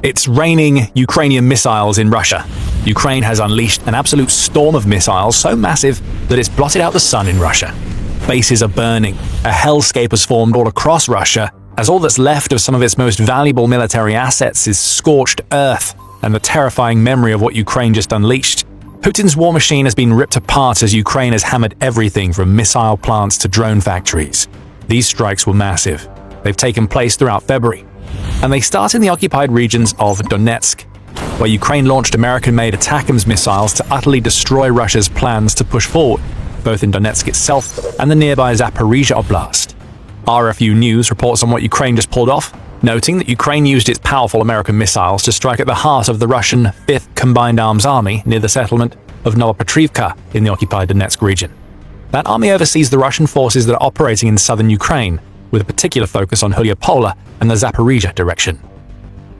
It's raining Ukrainian missiles in Russia. Ukraine has unleashed an absolute storm of missiles so massive that it's blotted out the sun in Russia. Bases are burning. A hellscape has formed all across Russia, as all that's left of some of its most valuable military assets is scorched earth and the terrifying memory of what Ukraine just unleashed. Putin's war machine has been ripped apart as Ukraine has hammered everything from missile plants to drone factories. These strikes were massive. They've taken place throughout February, and they start in the occupied regions of Donetsk, where Ukraine launched American-made ATACMS missiles to utterly destroy Russia's plans to push forward, both in Donetsk itself and the nearby Zaporizhzhia Oblast. RFU News reports on what Ukraine just pulled off, noting that Ukraine used its powerful American missiles to strike at the heart of the Russian 5th Combined Arms Army near the settlement of Novopetrivka in the occupied Donetsk region. That army oversees the Russian forces that are operating in southern Ukraine, with a particular focus on Hulia and the Zaporizhzhia direction.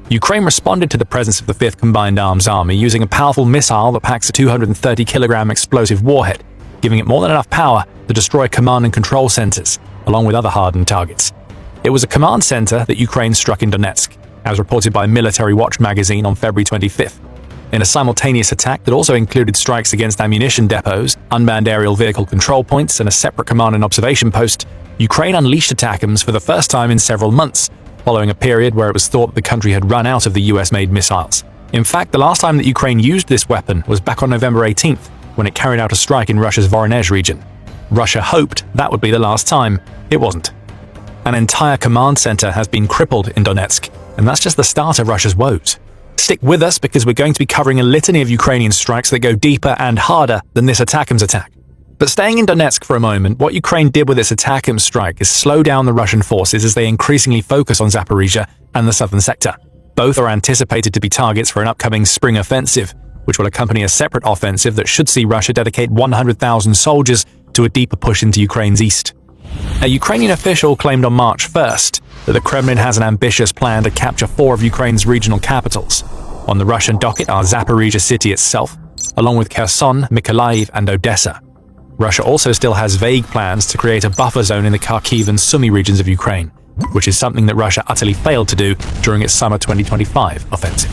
Ukraine responded to the presence of the 5th Combined Arms Army using a powerful missile that packs a 230-kilogram explosive warhead, giving it more than enough power to destroy command and control centers, along with other hardened targets. It was a command center that Ukraine struck in Donetsk, as reported by Military Watch magazine on February 25th. In a simultaneous attack that also included strikes against ammunition depots, unmanned aerial vehicle control points, and a separate command and observation post, Ukraine unleashed ATACMS for the first time in several months, following a period where it was thought the country had run out of the US-made missiles. In fact, the last time that Ukraine used this weapon was back on November 18th, when it carried out a strike in Russia's Voronezh region. Russia hoped that would be the last time. It wasn't. An entire command center has been crippled in Donetsk, and that's just the start of Russia's woes. Stick with us because we're going to be covering a litany of Ukrainian strikes that go deeper and harder than this ATACMS attack. But staying in Donetsk for a moment, what Ukraine did with its ATACMS strike is slow down the Russian forces as they increasingly focus on Zaporizhzhia and the southern sector. Both are anticipated to be targets for an upcoming spring offensive, which will accompany a separate offensive that should see Russia dedicate 100,000 soldiers to a deeper push into Ukraine's east. A Ukrainian official claimed on March 1st that the Kremlin has an ambitious plan to capture 4 of Ukraine's regional capitals. On the Russian docket are Zaporizhzhia city itself, along with Kherson, Mykolaiv, and Odessa. Russia also still has vague plans to create a buffer zone in the Kharkiv and Sumy regions of Ukraine, which is something that Russia utterly failed to do during its summer 2025 offensive.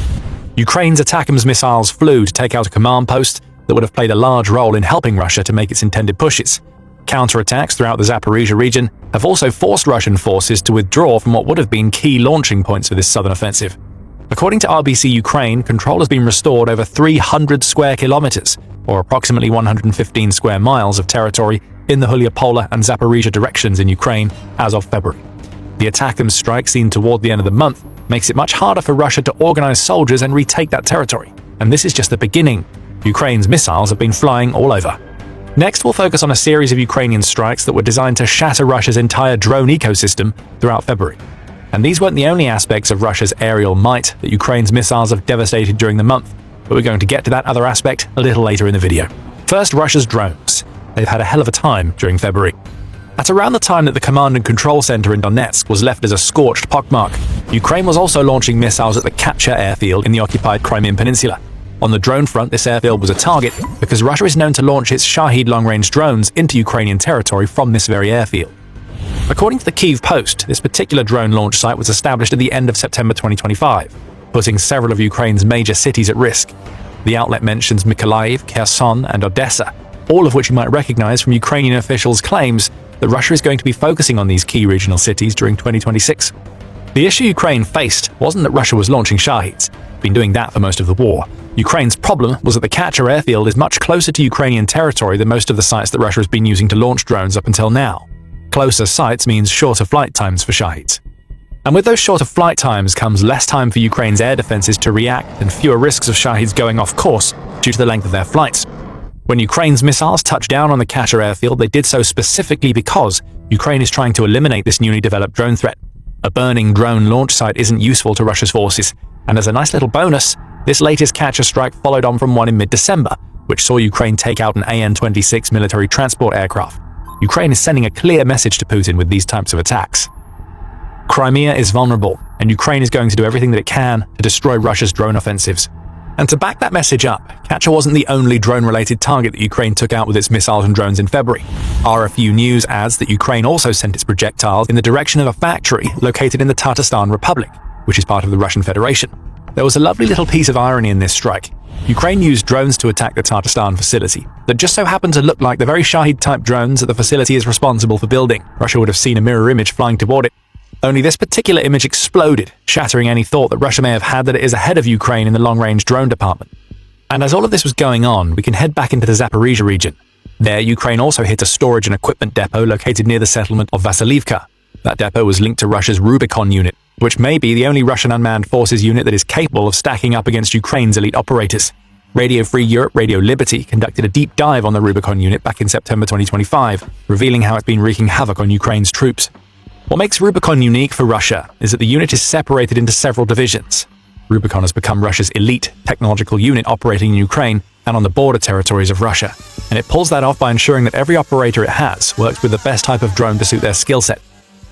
Ukraine's ATACMS missiles flew to take out a command post that would have played a large role in helping Russia to make its intended pushes. Counterattacks throughout the Zaporizhzhia region have also forced Russian forces to withdraw from what would have been key launching points for this southern offensive. According to RBC Ukraine, control has been restored over 300 square kilometers, or approximately 115 square miles of territory in the Hulia and Zaporizhzhia directions in Ukraine as of February. The ATACMS strike seen toward the end of the month makes it much harder for Russia to organize soldiers and retake that territory. And this is just the beginning. Ukraine's missiles have been flying all over. Next, we'll focus on a series of Ukrainian strikes that were designed to shatter Russia's entire drone ecosystem throughout February. And these weren't the only aspects of Russia's aerial might that Ukraine's missiles have devastated during the month, but we're going to get to that other aspect a little later in the video. First, Russia's drones. They've had a hell of a time during February. At around the time that the command and control center in Donetsk was left as a scorched pockmark, Ukraine was also launching missiles at the Katcha airfield in the occupied Crimean Peninsula. On the drone front, this airfield was a target because Russia is known to launch its Shahed long-range drones into Ukrainian territory from this very airfield. According to the Kyiv Post, this particular drone launch site was established at the end of September 2025, putting several of Ukraine's major cities at risk. The outlet mentions Mykolaiv, Kherson, and Odessa, all of which you might recognize from Ukrainian officials' claims that Russia is going to be focusing on these key regional cities during 2026. The issue Ukraine faced wasn't that Russia was launching Shaheds. Been doing that for most of the war. Ukraine's problem was that the Katcha airfield is much closer to Ukrainian territory than most of the sites that Russia has been using to launch drones up until now. Closer sites means shorter flight times for Shaheds. And with those shorter flight times comes less time for Ukraine's air defenses to react and fewer risks of Shaheds going off course due to the length of their flights. When Ukraine's missiles touched down on the Katcha airfield, they did so specifically because Ukraine is trying to eliminate this newly developed drone threat. A burning drone launch site isn't useful to Russia's forces, and as a nice little bonus, this latest Katcha strike followed on from one in mid-December, which saw Ukraine take out an AN-26 military transport aircraft. Ukraine is sending a clear message to Putin with these types of attacks. Crimea is vulnerable, and Ukraine is going to do everything that it can to destroy Russia's drone offensives. And to back that message up, Katcha wasn't the only drone-related target that Ukraine took out with its missiles and drones in February. RFU News adds that Ukraine also sent its projectiles in the direction of a factory located in the Tatarstan Republic, which is part of the Russian Federation. There was a lovely little piece of irony in this strike. Ukraine used drones to attack the Tatarstan facility that just so happened to look like the very Shahid-type drones that the facility is responsible for building. Russia would have seen a mirror image flying toward it. Only this particular image exploded, shattering any thought that Russia may have had that it is ahead of Ukraine in the long-range drone department. And as all of this was going on, we can head back into the Zaporizhia region. There, Ukraine also hit a storage and equipment depot located near the settlement of Vasilivka. That depot was linked to Russia's Rubicon unit, which may be the only Russian unmanned forces unit that is capable of stacking up against Ukraine's elite operators. Radio Free Europe Radio Liberty conducted a deep dive on the Rubicon unit back in September 2025, revealing how it's been wreaking havoc on Ukraine's troops. What makes Rubicon unique for Russia is that the unit is separated into several divisions. Rubicon has become Russia's elite technological unit operating in Ukraine and on the border territories of Russia, and it pulls that off by ensuring that every operator it has works with the best type of drone to suit their skill set.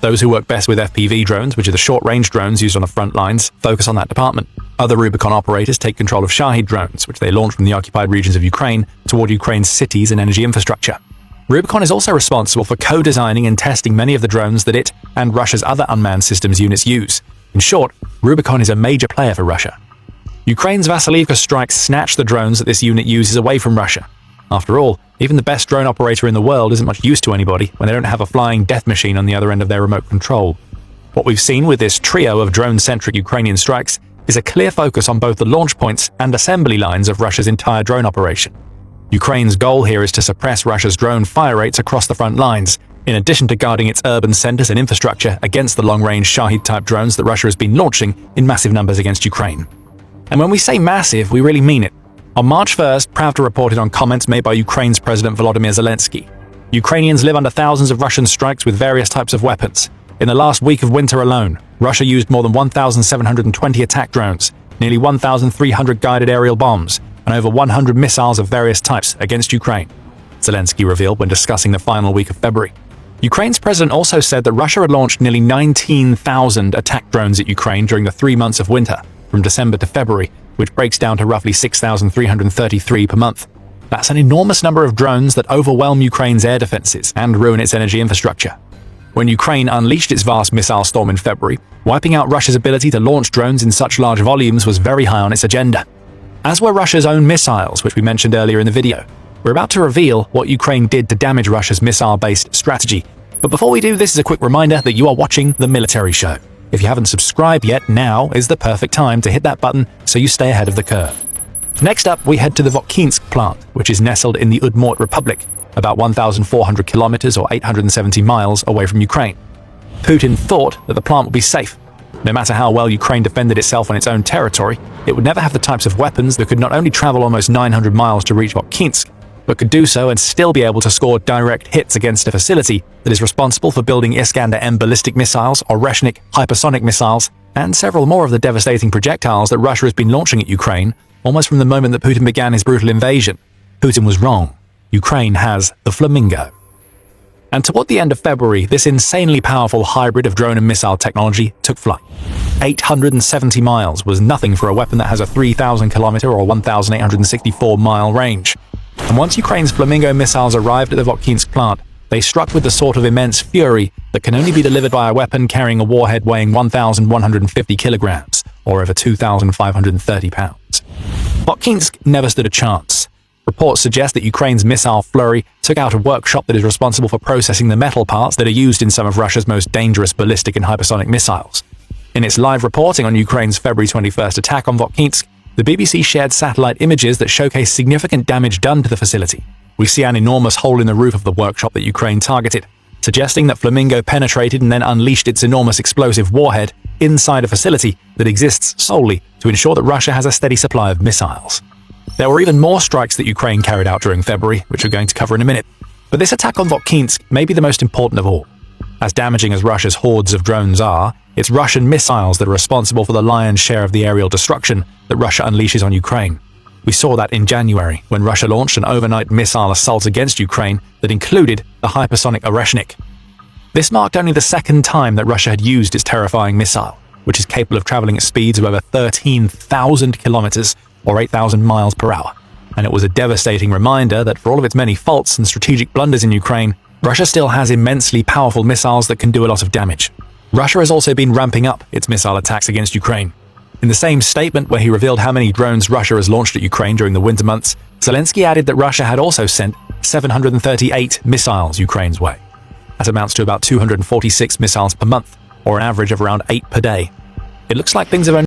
Those who work best with FPV drones, which are the short-range drones used on the front lines, focus on that department. Other Rubicon operators take control of Shahid drones, which they launch from the occupied regions of Ukraine toward Ukraine's cities and energy infrastructure. Rubicon is also responsible for co-designing and testing many of the drones that it and Russia's other unmanned systems units use. In short, Rubicon is a major player for Russia. Ukraine's Vasilivka strikes snatch the drones that this unit uses away from Russia. After all, even the best drone operator in the world isn't much use to anybody when they don't have a flying death machine on the other end of their remote control. What we've seen with this trio of drone-centric Ukrainian strikes is a clear focus on both the launch points and assembly lines of Russia's entire drone operation. Ukraine's goal here is to suppress Russia's drone fire rates across the front lines, in addition to guarding its urban centers and infrastructure against the long-range Shahid-type drones that Russia has been launching in massive numbers against Ukraine. And when we say massive, we really mean it. On March 1st, Pravda reported on comments made by Ukraine's President Volodymyr Zelensky. Ukrainians live under thousands of Russian strikes with various types of weapons. In the last week of winter alone, Russia used more than 1,720 attack drones, nearly 1,300 guided aerial bombs, and over 100 missiles of various types against Ukraine, Zelensky revealed when discussing the final week of February. Ukraine's president also said that Russia had launched nearly 19,000 attack drones at Ukraine during the 3 months of winter, from December to February, which breaks down to roughly 6,333 per month. That's an enormous number of drones that overwhelm Ukraine's air defenses and ruin its energy infrastructure. When Ukraine unleashed its vast missile storm in February, wiping out Russia's ability to launch drones in such large volumes was very high on its agenda. As were Russia's own missiles, which we mentioned earlier in the video. We're about to reveal what Ukraine did to damage Russia's missile-based strategy. But before we do, this is a quick reminder that you are watching The Military Show. If you haven't subscribed yet, now is the perfect time to hit that button so you stay ahead of the curve. Next up, we head to the Vokhinsk plant, which is nestled in the Udmurt Republic, about 1,400 kilometers or 870 miles away from Ukraine. Putin thought that the plant would be safe. No matter how well Ukraine defended itself on its own territory, it would never have the types of weapons that could not only travel almost 900 miles to reach Vokhinsk, but could do so and still be able to score direct hits against a facility that is responsible for building Iskander-M ballistic missiles, Oreshnik hypersonic missiles, and several more of the devastating projectiles that Russia has been launching at Ukraine almost from the moment that Putin began his brutal invasion. Putin was wrong. Ukraine has the Flamingo. And toward the end of February, this insanely powerful hybrid of drone and missile technology took flight. 870 miles was nothing for a weapon that has a 3,000-kilometer or 1,864-mile range. And once Ukraine's Flamingo missiles arrived at the Vokhinsk plant, they struck with the sort of immense fury that can only be delivered by a weapon carrying a warhead weighing 1,150 kilograms, or over 2,530 pounds. Vokhinsk never stood a chance. Reports suggest that Ukraine's missile flurry took out a workshop that is responsible for processing the metal parts that are used in some of Russia's most dangerous ballistic and hypersonic missiles. In its live reporting on Ukraine's February 21st attack on Vokhinsk, the BBC shared satellite images that showcase significant damage done to the facility. We see an enormous hole in the roof of the workshop that Ukraine targeted, suggesting that Flamingo penetrated and then unleashed its enormous explosive warhead inside a facility that exists solely to ensure that Russia has a steady supply of missiles. There were even more strikes that Ukraine carried out during February, which we're going to cover in a minute. But this attack on Vokhinsk may be the most important of all. As damaging as Russia's hordes of drones are, it's Russian missiles that are responsible for the lion's share of the aerial destruction that Russia unleashes on Ukraine. We saw that in January, when Russia launched an overnight missile assault against Ukraine that included the hypersonic Oreshnik. This marked only the second time that Russia had used its terrifying missile, which is capable of traveling at speeds of over 13,000 kilometers or 8,000 miles per hour. And it was a devastating reminder that for all of its many faults and strategic blunders in Ukraine, Russia still has immensely powerful missiles that can do a lot of damage. Russia has also been ramping up its missile attacks against Ukraine. In the same statement where he revealed how many drones Russia has launched at Ukraine during the winter months, Zelensky added that Russia had also sent 738 missiles Ukraine's way. That amounts to about 246 missiles per month, or an average of around 8 per day. It looks like things have only